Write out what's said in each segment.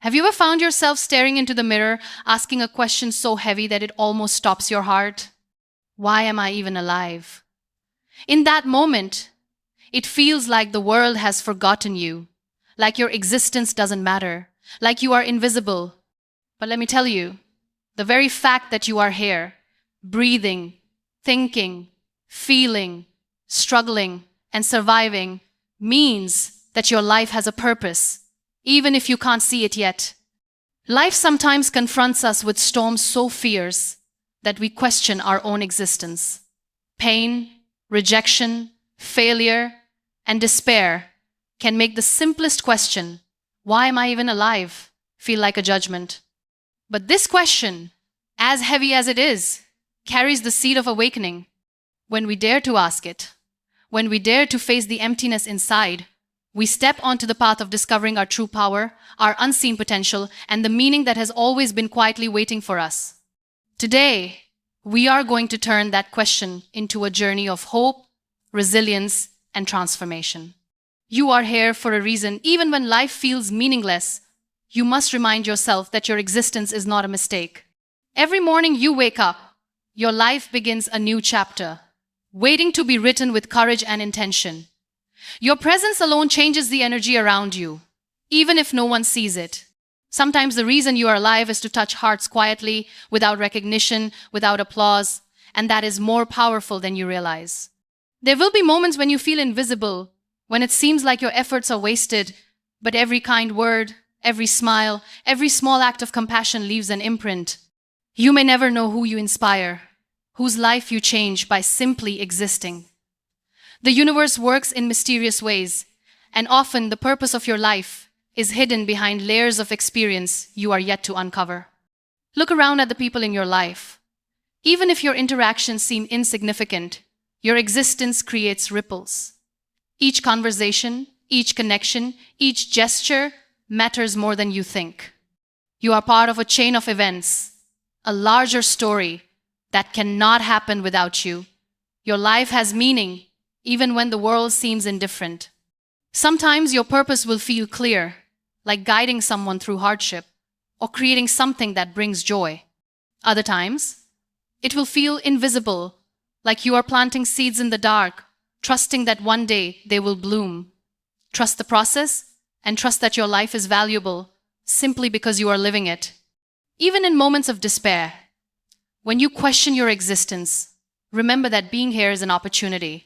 Have you ever found yourself staring into the mirror, asking a question so heavy that it almost stops your heart? Why am I even alive? In that moment, it feels like the world has forgotten you, like your existence doesn't matter, like you are invisible. But let me tell you, the very fact that you are here, breathing, thinking, feeling, struggling, and surviving means that your life has a purpose, even if you can't see it yet. Life sometimes confronts us with storms so fierce that we question our own existence. Pain, rejection, failure, and despair can make the simplest question, why am I even alive, feel like a judgment. But this question, as heavy as it is, carries the seed of awakening. When we dare to ask it, when we dare to face the emptiness inside, we step onto the path of discovering our true power, our unseen potential, and the meaning that has always been quietly waiting for us. Today, we are going to turn that question into a journey of hope, resilience, and transformation. You are here for a reason. Even when life feels meaningless, you must remind yourself that your existence is not a mistake. Every morning you wake up, your life begins a new chapter, waiting to be written with courage and intention. Your presence alone changes the energy around you, even if no one sees it. Sometimes the reason you are alive is to touch hearts quietly, without recognition, without applause, and that is more powerful than you realize. There will be moments when you feel invisible, when it seems like your efforts are wasted, but every kind word, every smile, every small act of compassion leaves an imprint. You may never know who you inspire, whose life you change by simply existing. The universe works in mysterious ways, and often the purpose of your life is hidden behind layers of experience you are yet to uncover. Look around at the people in your life. Even if your interactions seem insignificant, your existence creates ripples. Each conversation, each connection, each gesture matters more than you think. You are part of a chain of events, a larger story that cannot happen without you. Your life has meaning, even when the world seems indifferent. Sometimes your purpose will feel clear, like guiding someone through hardship or creating something that brings joy. Other times, it will feel invisible, like you are planting seeds in the dark, trusting that one day they will bloom. Trust the process and trust that your life is valuable simply because you are living it. Even in moments of despair, when you question your existence, remember that being here is an opportunity.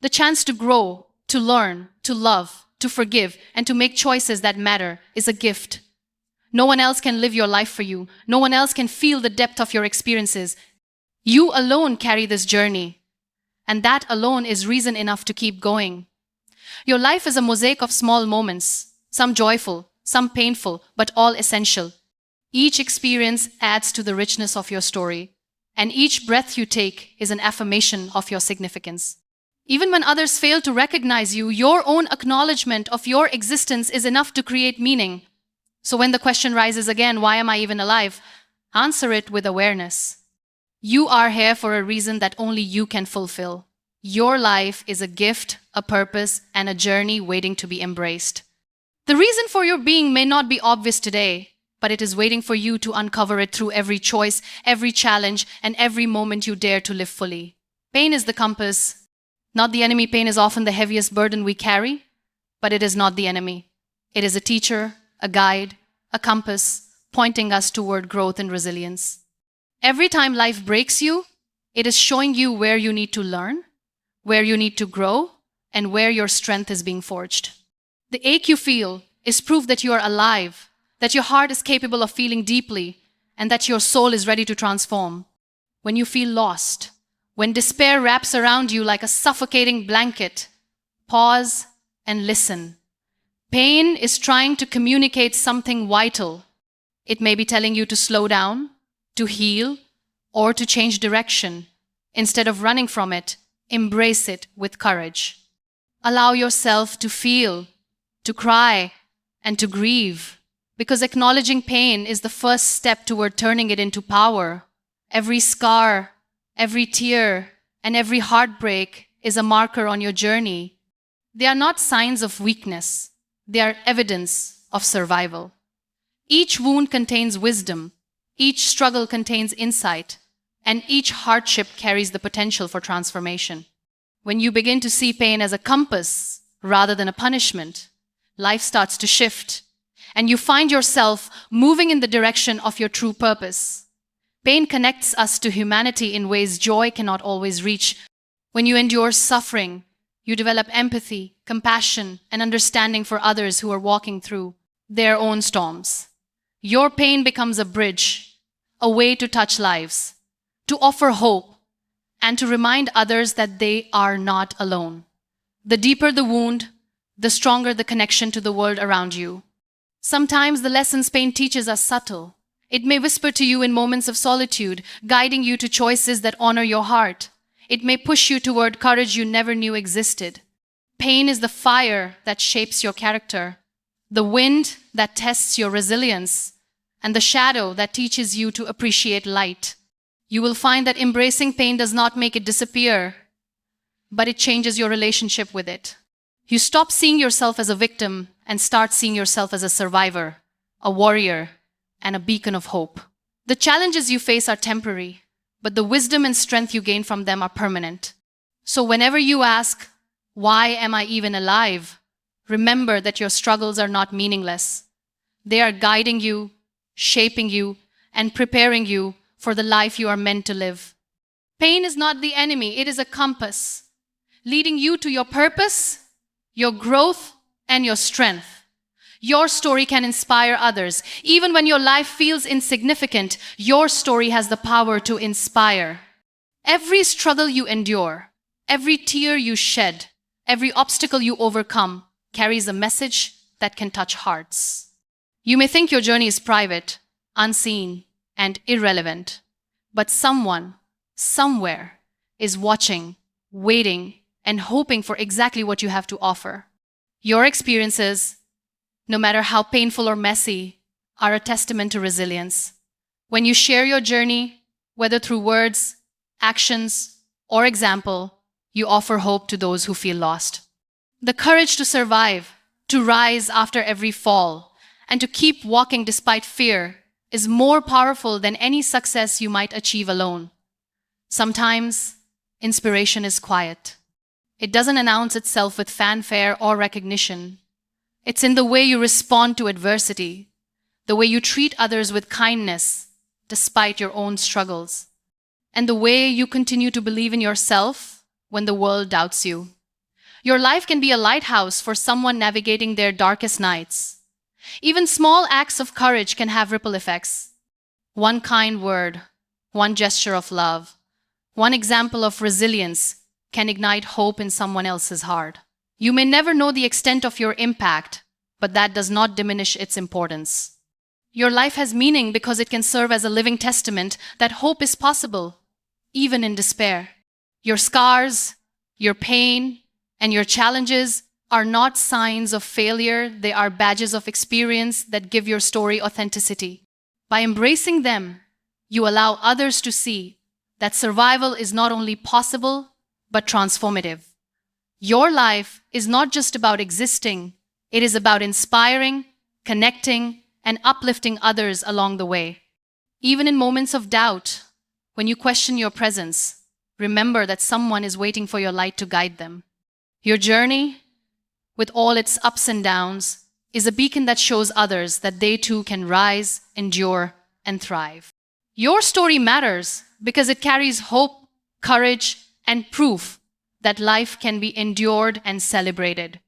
The chance to grow, to learn, to love, to forgive, and to make choices that matter is a gift. No one else can live your life for you. No one else can feel the depth of your experiences. You alone carry this journey, and that alone is reason enough to keep going. Your life is a mosaic of small moments, some joyful, some painful, but all essential. Each experience adds to the richness of your story, and each breath you take is an affirmation of your significance. Even when others fail to recognize you, your own acknowledgement of your existence is enough to create meaning. So when the question rises again, why am I even alive? Answer it with awareness. You are here for a reason that only you can fulfill. Your life is a gift, a purpose, and a journey waiting to be embraced. The reason for your being may not be obvious today, but it is waiting for you to uncover it through every choice, every challenge, and every moment you dare to live fully. Pain is the compass. Not the enemy. Pain is often the heaviest burden we carry, but it is not the enemy. It is a teacher, a guide, a compass, pointing us toward growth and resilience. Every time life breaks you, it is showing you where you need to learn, where you need to grow, and where your strength is being forged. The ache you feel is proof that you are alive, that your heart is capable of feeling deeply, and that your soul is ready to transform. When you feel lost, when despair wraps around you like a suffocating blanket, pause and listen. Pain is trying to communicate something vital. It may be telling you to slow down, to heal, or to change direction. Instead of running from it, embrace it with courage. Allow yourself to feel, to cry, and to grieve, because acknowledging pain is the first step toward turning it into power. Every scar, every tear, and every heartbreak is a marker on your journey. They are not signs of weakness. They are evidence of survival. Each wound contains wisdom, each struggle contains insight, and each hardship carries the potential for transformation. When you begin to see pain as a compass rather than a punishment, life starts to shift, and you find yourself moving in the direction of your true purpose. Pain connects us to humanity in ways joy cannot always reach. When you endure suffering, you develop empathy, compassion, and understanding for others who are walking through their own storms. Your pain becomes a bridge, a way to touch lives, to offer hope, and to remind others that they are not alone. The deeper the wound, the stronger the connection to the world around you. Sometimes the lessons pain teaches are subtle. It may whisper to you in moments of solitude, guiding you to choices that honor your heart. It may push you toward courage you never knew existed. Pain is the fire that shapes your character, the wind that tests your resilience, and the shadow that teaches you to appreciate light. You will find that embracing pain does not make it disappear, but it changes your relationship with it. You stop seeing yourself as a victim and start seeing yourself as a survivor, a warrior, and a beacon of hope. The challenges you face are temporary, but the wisdom and strength you gain from them are permanent. So whenever you ask, "Why am I even alive?" remember that your struggles are not meaningless. They are guiding you, shaping you, and preparing you for the life you are meant to live. Pain is not the enemy, it is a compass, leading you to your purpose, your growth, and your strength. Your story can inspire others. Even when your life feels insignificant, your story has the power to inspire. Every struggle you endure, every tear you shed, every obstacle you overcome carries a message that can touch hearts. You may think your journey is private, unseen, and irrelevant, but someone, somewhere, is watching, waiting, and hoping for exactly what you have to offer. Your experiences, no matter how painful or messy, are a testament to resilience. When you share your journey, whether through words, actions, or example, you offer hope to those who feel lost. The courage to survive, to rise after every fall, and to keep walking despite fear is more powerful than any success you might achieve alone. Sometimes, inspiration is quiet. It doesn't announce itself with fanfare or recognition. It's in the way you respond to adversity, the way you treat others with kindness despite your own struggles, and the way you continue to believe in yourself when the world doubts you. Your life can be a lighthouse for someone navigating their darkest nights. Even small acts of courage can have ripple effects. One kind word, one gesture of love, one example of resilience can ignite hope in someone else's heart. You may never know the extent of your impact, but that does not diminish its importance. Your life has meaning because it can serve as a living testament that hope is possible, even in despair. Your scars, your pain, and your challenges are not signs of failure, they are badges of experience that give your story authenticity. By embracing them, you allow others to see that survival is not only possible, but transformative. Your life is not just about existing, it is about inspiring, connecting, and uplifting others along the way. Even in moments of doubt, when you question your presence, remember that someone is waiting for your light to guide them. Your journey, with all its ups and downs, is a beacon that shows others that they too can rise, endure, and thrive. Your story matters because it carries hope, courage, and proof that life can be endured and celebrated.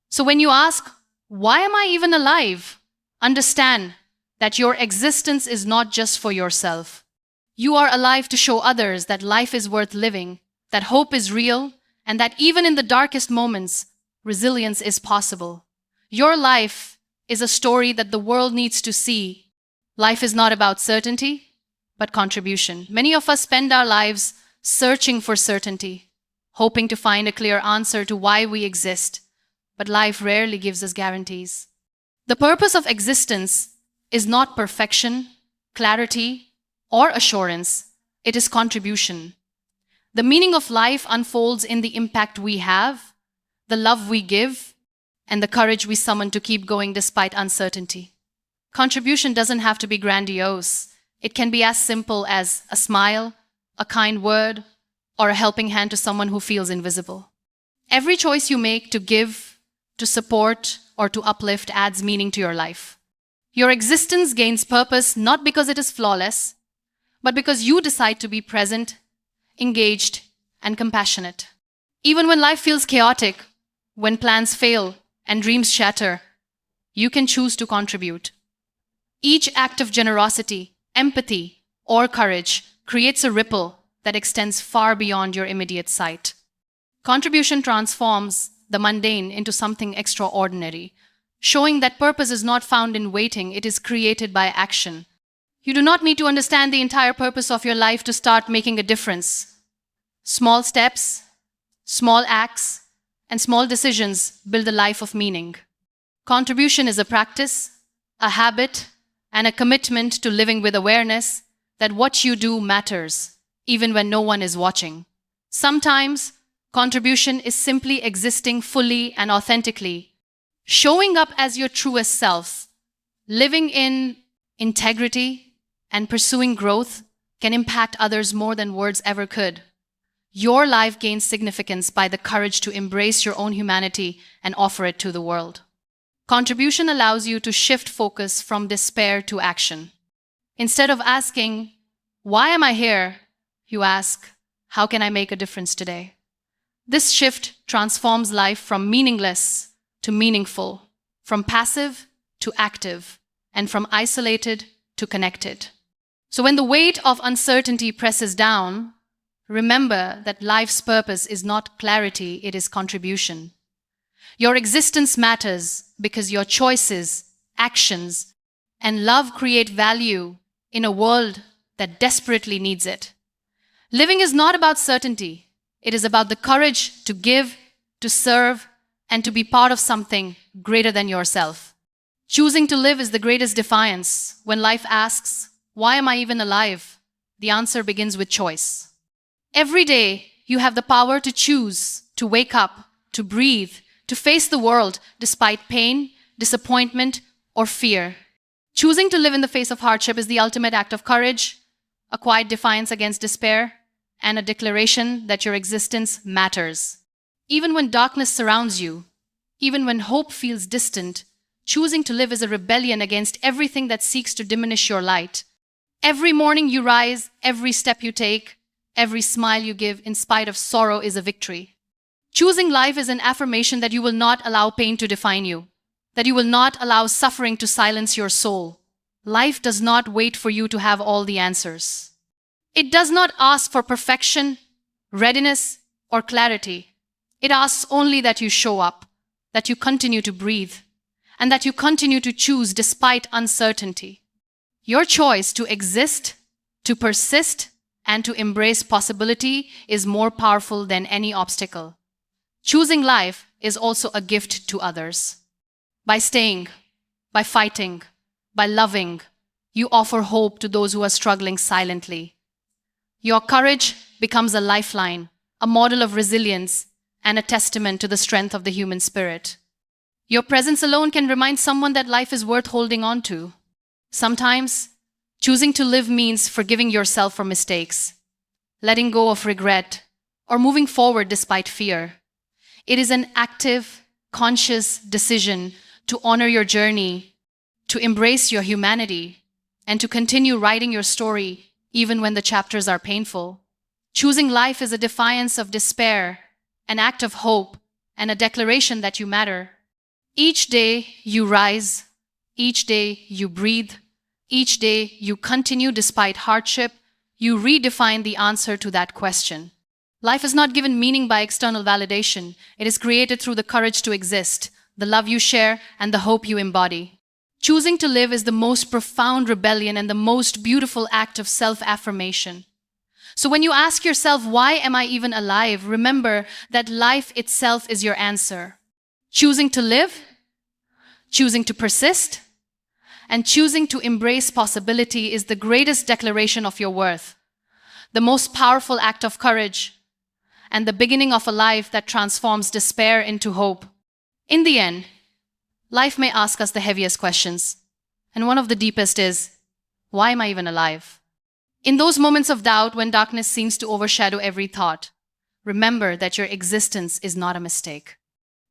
So when you ask, "Why am I even alive?" understand that your existence is not just for yourself. You are alive to show others that life is worth living, that hope is real, and that even in the darkest moments, resilience is possible. Your life is a story that the world needs to see. Life is not about certainty, but contribution. Many of us spend our lives searching for certainty, hoping to find a clear answer to why we exist, but life rarely gives us guarantees. The purpose of existence is not perfection, clarity, or assurance. It is contribution. The meaning of life unfolds in the impact we have, the love we give, and the courage we summon to keep going despite uncertainty. Contribution doesn't have to be grandiose. It can be as simple as a smile, a kind word, or a helping hand to someone who feels invisible. Every choice you make to give, to support, or to uplift adds meaning to your life. Your existence gains purpose not because it is flawless, but because you decide to be present, engaged, and compassionate. Even when life feels chaotic, when plans fail and dreams shatter, you can choose to contribute. Each act of generosity, empathy, or courage creates a ripple that extends far beyond your immediate sight. Contribution transforms the mundane into something extraordinary, showing that purpose is not found in waiting, it is created by action. You do not need to understand the entire purpose of your life to start making a difference. Small steps, small acts, and small decisions build a life of meaning. Contribution is a practice, a habit, and a commitment to living with awareness that what you do matters, even when no one is watching. Sometimes, contribution is simply existing fully and authentically, showing up as your truest self. Living in integrity and pursuing growth can impact others more than words ever could. Your life gains significance by the courage to embrace your own humanity and offer it to the world. Contribution allows you to shift focus from despair to action. Instead of asking, "Why am I here?" you ask, "How can I make a difference today?" This shift transforms life from meaningless to meaningful, from passive to active, and from isolated to connected. So when the weight of uncertainty presses down, remember that life's purpose is not clarity, it is contribution. Your existence matters because your choices, actions, and love create value in a world that desperately needs it. Living is not about certainty. It is about the courage to give, to serve, and to be part of something greater than yourself. Choosing to live is the greatest defiance. When life asks, "Why am I even alive?" the answer begins with choice. Every day, you have the power to choose, to wake up, to breathe, to face the world despite pain, disappointment, or fear. Choosing to live in the face of hardship is the ultimate act of courage, a quiet defiance against despair, and a declaration that your existence matters. Even when darkness surrounds you, even when hope feels distant, choosing to live is a rebellion against everything that seeks to diminish your light. Every morning you rise, every step you take, every smile you give in spite of sorrow is a victory. Choosing life is an affirmation that you will not allow pain to define you, that you will not allow suffering to silence your soul. Life does not wait for you to have all the answers. It does not ask for perfection, readiness, or clarity. It asks only that you show up, that you continue to breathe, and that you continue to choose despite uncertainty. Your choice to exist, to persist, and to embrace possibility is more powerful than any obstacle. Choosing life is also a gift to others. By staying, by fighting, by loving, you offer hope to those who are struggling silently. Your courage becomes a lifeline, a model of resilience, and a testament to the strength of the human spirit. Your presence alone can remind someone that life is worth holding on to. Sometimes, choosing to live means forgiving yourself for mistakes, letting go of regret, or moving forward despite fear. It is an active, conscious decision to honor your journey, to embrace your humanity, and to continue writing your story even when the chapters are painful. Choosing life is a defiance of despair, an act of hope, and a declaration that you matter. Each day you rise, each day you breathe, each day you continue despite hardship, you redefine the answer to that question. Life is not given meaning by external validation. It is created through the courage to exist, the love you share, and the hope you embody. Choosing to live is the most profound rebellion and the most beautiful act of self-affirmation. So when you ask yourself, "Why am I even alive?" remember that life itself is your answer. Choosing to live, choosing to persist, and choosing to embrace possibility is the greatest declaration of your worth, the most powerful act of courage, and the beginning of a life that transforms despair into hope. In the end, life may ask us the heaviest questions. And one of the deepest is, why am I even alive? In those moments of doubt when darkness seems to overshadow every thought, remember that your existence is not a mistake.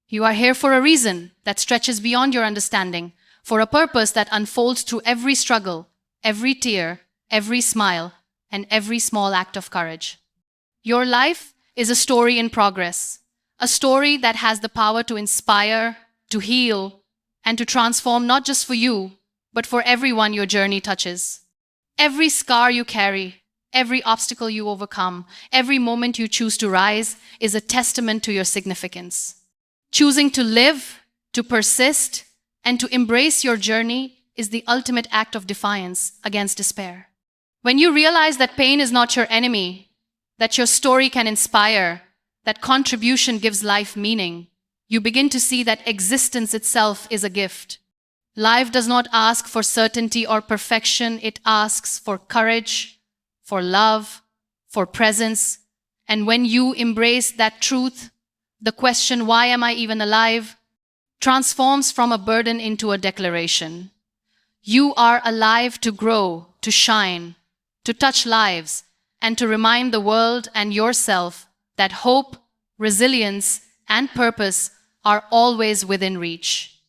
You are here for a reason that stretches beyond your understanding, for a purpose that unfolds through every struggle, every tear, every smile, and every small act of courage. Your life is a story in progress, a story that has the power to inspire, to heal, and to transform not just for you, but for everyone your journey touches. Every scar you carry, every obstacle you overcome, every moment you choose to rise is a testament to your significance. Choosing to live, to persist, and to embrace your journey is the ultimate act of defiance against despair. When you realize that pain is not your enemy, that your story can inspire, that contribution gives life meaning, you begin to see that existence itself is a gift. Life does not ask for certainty or perfection, it asks for courage, for love, for presence. And when you embrace that truth, the question, why am I even alive, transforms from a burden into a declaration. You are alive to grow, to shine, to touch lives, and to remind the world and yourself that hope, resilience, and purpose are always within reach.